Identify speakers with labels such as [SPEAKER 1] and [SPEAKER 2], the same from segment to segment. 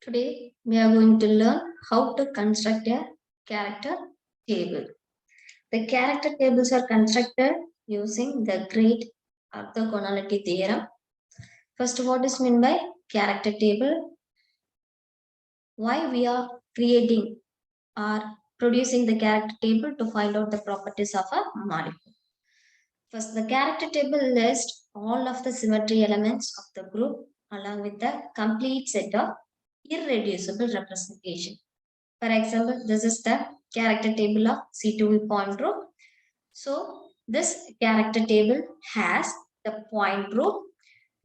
[SPEAKER 1] Today we are going to learn how to construct a character table. The character tables are constructed using the great orthogonality theorem. First, what is meant by character table? Why we are creating or producing the character table to find out the properties of a molecule. First, the character table lists all of the symmetry elements of the group along with the complete set of irreducible representation. For example, this is the character table of C2V point group. So this character table has the point group,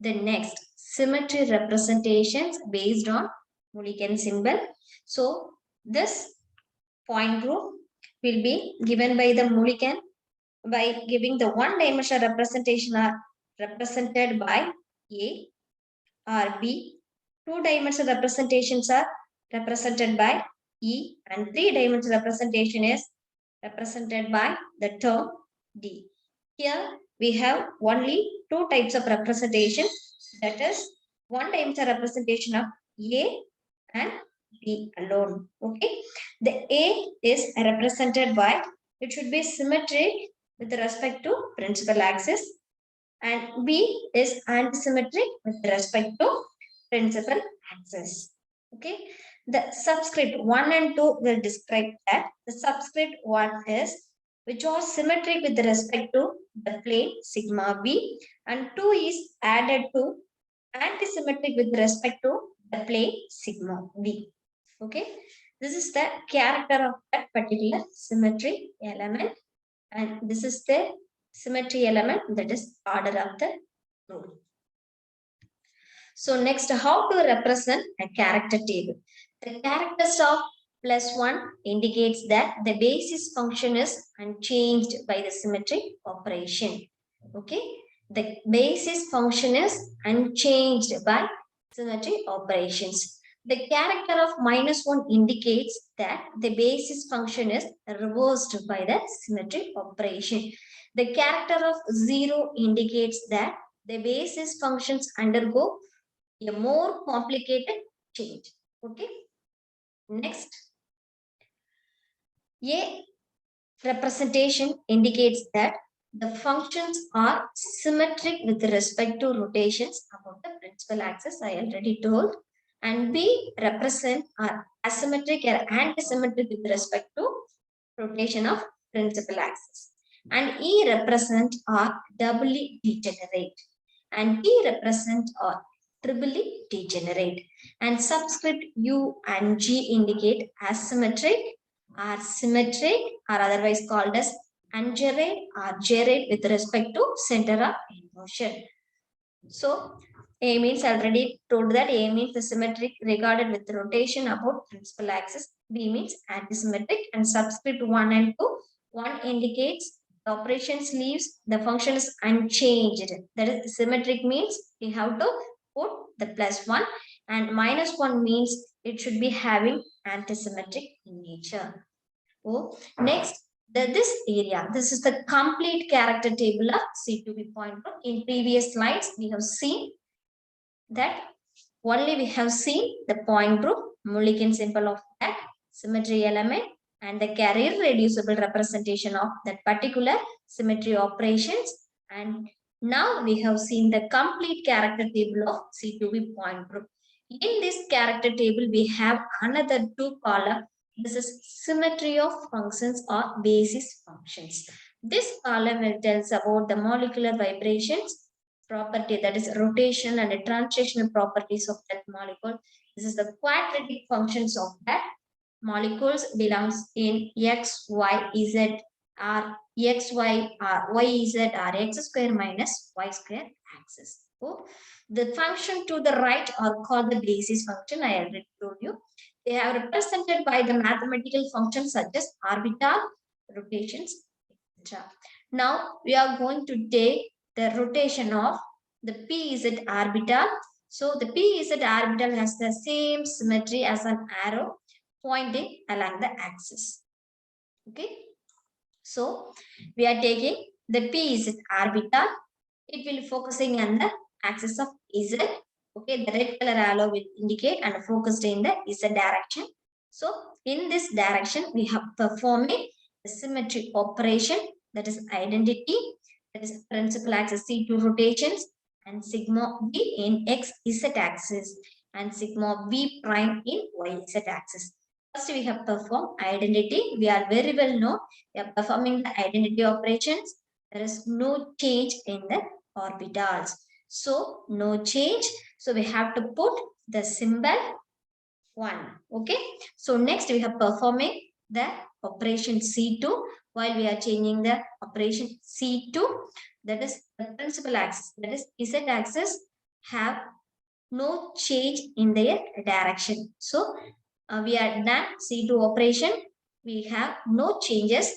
[SPEAKER 1] the next symmetry representations based on Mulliken symbol. So this point group will be given by the Mulliken by giving the one-dimensional representation are represented by A or B. Two-dimensional representations are represented by E, and three-dimensional representation is represented by the term D. Here we have only two types of representation, that is one-dimensional representation of A and B alone. Okay, the A is represented by, it should be symmetric with respect to principal axis, and B is antisymmetric with respect to principal axis. Okay, the subscript 1 and 2 will describe that. The subscript 1 is which are symmetric with respect to the plane sigma B, and 2 is added to antisymmetric with respect to the plane sigma B. Okay, this is the character of that particular symmetry element, and this is the symmetry element, that is order of the group. So next, how to represent a character table. The characters of +1 indicates that the basis function is unchanged by the symmetry operation. Okay, the basis function is unchanged by symmetry operations. The character of -1 indicates that the basis function is reversed by the symmetry operation. The character of 0 indicates that the basis functions undergo a more complicated change. Okay. Next, A representation indicates that the functions are symmetric with respect to rotations about the principal axis, I already told. And B represent are asymmetric or antisymmetric with respect to rotation of principal axis. And E represent are doubly degenerate. And D represent are triply degenerate. And subscript U and G indicate asymmetric, are symmetric, or otherwise called as ungerate or gerate with respect to center of motion. So A means already told that A means the symmetric regarded with rotation about principal axis. B means antisymmetric, and subscript 1 and 2. 1 indicates the operations leaves the function is unchanged. That is symmetric means we have to put the +1, and -1 means it should be having antisymmetric in nature. Oh, next, this area, this is the complete character table of C2V point group. In previous slides, we have seen that only we have seen the point group, Mulliken symbol of that symmetry element, and the carrier reducible representation of that particular symmetry operations. And now we have seen the complete character table of C2V point group. In this character table, we have another two columns. This is symmetry of functions or basis functions. This column will tell us about the molecular vibrations property, that is rotation and translational properties of that molecule. This is the quadratic functions of that molecules belongs in X, Y, Z, or X, Y, or Y, Z, or X square minus Y square axis. So the function to the right are called the basis function. I already told you. They are represented by the mathematical functions such as orbital, rotations, etc. Now we are going to take the rotation of the PZ orbital. So the PZ orbital has the same symmetry as an arrow pointing along the axis. Okay. So we are taking the PZ orbital. It will be focusing on the axis of Z. Okay, the red color arrow will indicate and focused in the Z direction. So in this direction, we have performing the symmetry operation, that is identity, that is principal axis C2 rotations, and sigma V in X Z axis, and sigma V prime in Y Z axis. First, we have performed identity. We are very well known. We are performing the identity operations. There is no change in the orbitals. So no change. So we have to put the symbol 1. Okay. So next we have performing the operation C2 while we are changing the operation C2, that is the principal axis, that is Z axis, have no change in their direction. So we are done C2 operation. We have no changes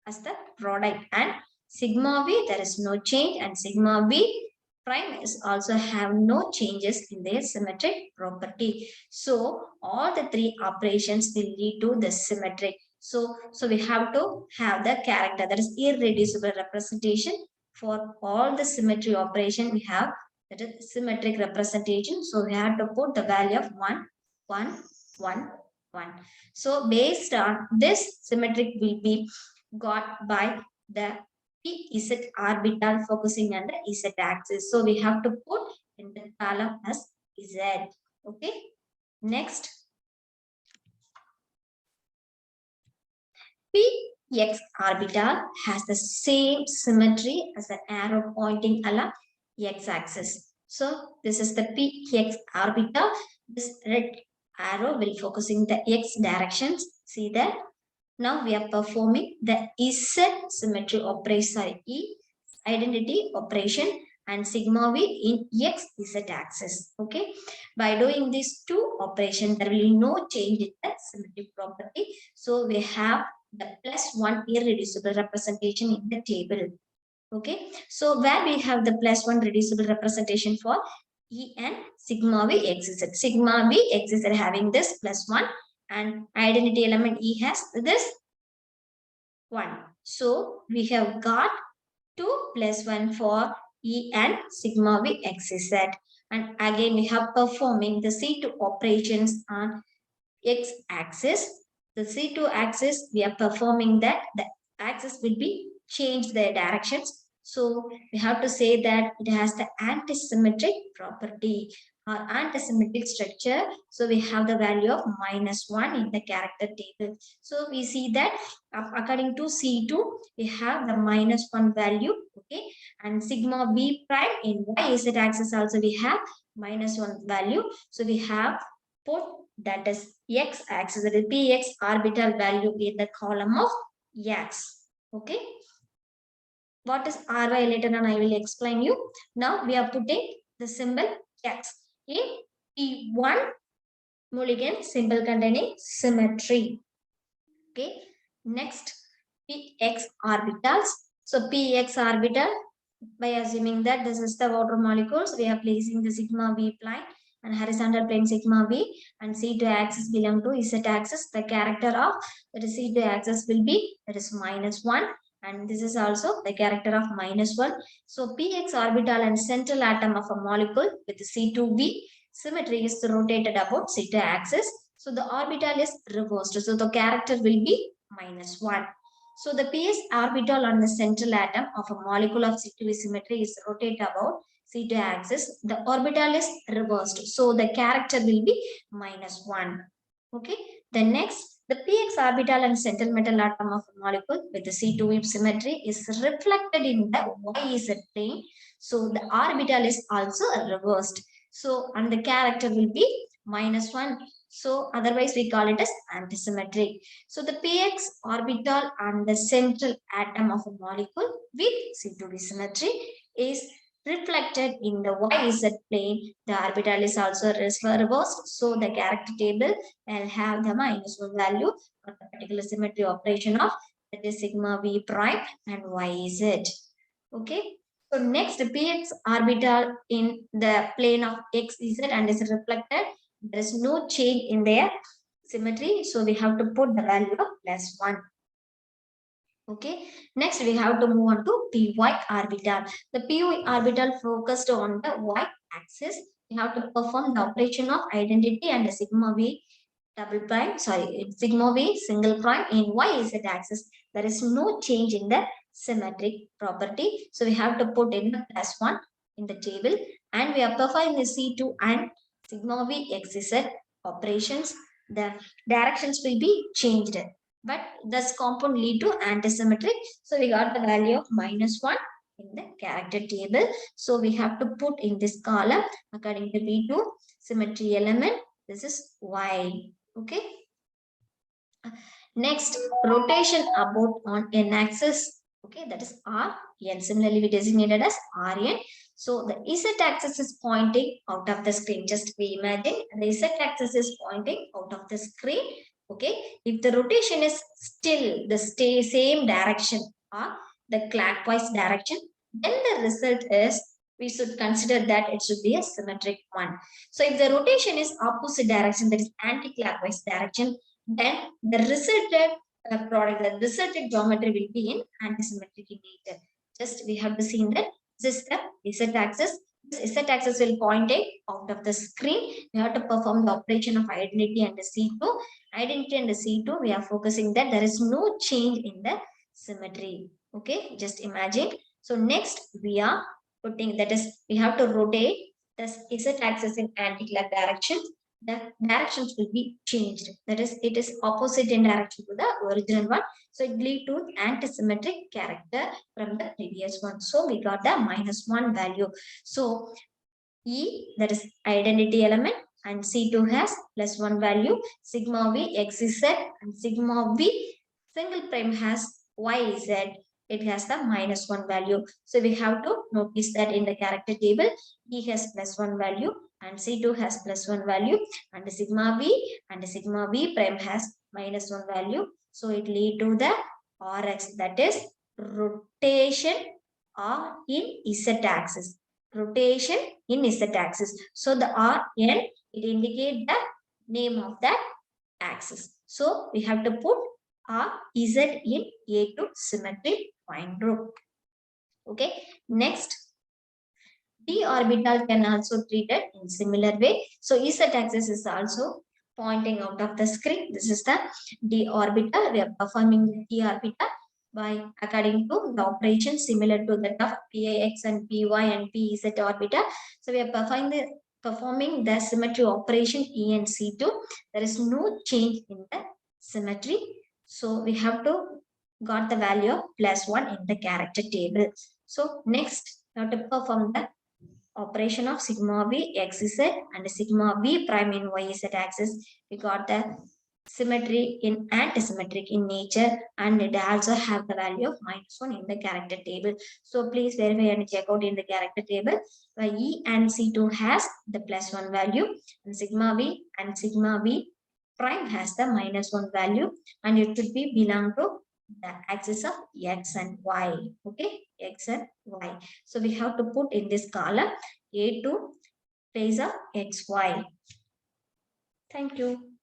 [SPEAKER 1] as the product, and sigma V there is no change, and sigma V prime is also have no changes in their symmetric property. So all the three operations will lead to the symmetric. So we have to have the character, that is irreducible representation for all the symmetry operation. We have that is symmetric representation. So we have to put the value of 1, 1, 1, 1. So based on this, symmetric will be got by the PZ orbital focusing on the Z axis. So we have to put in the column as Z. Okay. Next, PX orbital has the same symmetry as the arrow pointing along X axis. So this is the PX orbital. This red arrow will focusing the X directions. See that? Now we are performing the Z symmetry operation, identity operation, and sigma V in X Z axis. Okay. By doing these two operations, there will be no change in the symmetry property. So we have the +1 irreducible representation in the table. Okay. So where we have the +1 reducible representation for E and sigma V X Z. Sigma V X Z having this +1, and identity element E has this 1. So we have got 2 + 1 for E and sigma V X Z. And again we have performing the C2 operations on X axis. The C2 axis, we are performing that the axis will be changed their directions. So we have to say that it has the antisymmetric property or antisymmetric structure. So we have the value of -1 in the character table. So we see that according to C2, we have the -1 value. Okay. And sigma V prime in YZ axis also we have -1 value. So we have put that is X axis, that is Px orbital value in the column of X. Okay. What is Ry later on I will explain you. Now we are putting the symbol X in P1 Mulligan symbol containing symmetry. Okay. Next, Px orbitals. So Px orbital, by assuming that this is the water molecules, we are placing the sigma V plane and horizontal plane sigma V, and C2 axis belong to Z axis. The character of that is C2 axis will be that is -1, and this is also the character of -1. So Px orbital and central atom of a molecule with C2V symmetry is rotated about C2 axis. So the orbital is reversed. So the character will be -1. So the PS orbital on the central atom of a molecule of C2V symmetry is rotated about C2 axis. The orbital is reversed. So the character will be -1. Okay. The next, the Px orbital and central metal atom of a molecule with the C2V symmetry is reflected in the YZ plane. So the orbital is also reversed. So and the character will be -1. So otherwise we call it as antisymmetric. So the Px orbital and the central atom of a molecule with C2V symmetry is reflected in the YZ plane. The orbital is also reversed. So the character table will have the -1 value for the particular symmetry operation of that is sigma V prime and YZ. Okay. So next, Px orbital in the plane of XZ and is reflected. There is no change in their symmetry. So we have to put the value of +1. Okay. Next, we have to move on to Py orbital. The Py orbital focused on the Y axis we have to perform the operation of identity and sigma v double prime, sorry, sigma v single prime in y-z axis. There is no change in the symmetric property. So we have to put in the +1 in the table, and we are performing the C2 and sigma v xz operations. The directions will be changed, but this compound lead to antisymmetric. So we got the value of -1 in the character table. So we have to put in this column according to V2 symmetry element. This is Y. Okay. Next, rotation about on n axis. Okay, that is Rn. Similarly, we designated as Rn. So the Z axis is pointing out of the screen. Just we imagine the Z axis is pointing out of the screen. Okay, if the rotation is still the same direction or the clockwise direction, then the result is we should consider that it should be a symmetric one. So if the rotation is opposite direction, that is anti-clockwise direction, then the resulted product, the resulted geometry will be in antisymmetric in nature. Just we have to see that this is the z-axis. This z-axis will point out of the screen. We have to perform the operation of identity and the C2. Identity and the C2, we are focusing that there is no change in the symmetry. Okay, just imagine. So next we are putting, that is, we have to rotate the z-axis in anti-clock direction. The directions will be changed. That is, it is opposite in direction to the original one. So it lead to antisymmetric character from the previous one. So we got the -1 value. So E, that is identity element, and C2 has +1 value. Sigma V XZ and sigma V single prime has YZ. It has the -1 value. So we have to notice that in the character table, E has +1 value and C2 has +1 value, and the sigma V and the sigma V prime has -1 value. So it lead to the RX, that is rotation or in Z axis. Rotation in Z axis. So the Rn, it indicates the name of that axis. So we have to put Rz in A2 symmetric point group. Okay. Next, d orbital can also treat it in similar way. So Z axis is also pointing out of the screen. This is the d orbital. We are performing the d orbital by according to the operation similar to that of Pix and Py and Pz orbita. So we are performing the symmetry operation E and C2. There is no change in the symmetry. So we have to got the value of +1 in the character table. So next, we have to perform the operation of sigma v xz and sigma v prime in yz axis. We got the symmetry in antisymmetric in nature, and it also have the value of -1 in the character table. So please verify and check out in the character table. E and C2 has the +1 value, and sigma v prime has the -1 value, and it should be belong to the axis of x and y. Okay, x and y. So we have to put in this column A2 place of xy. Thank you.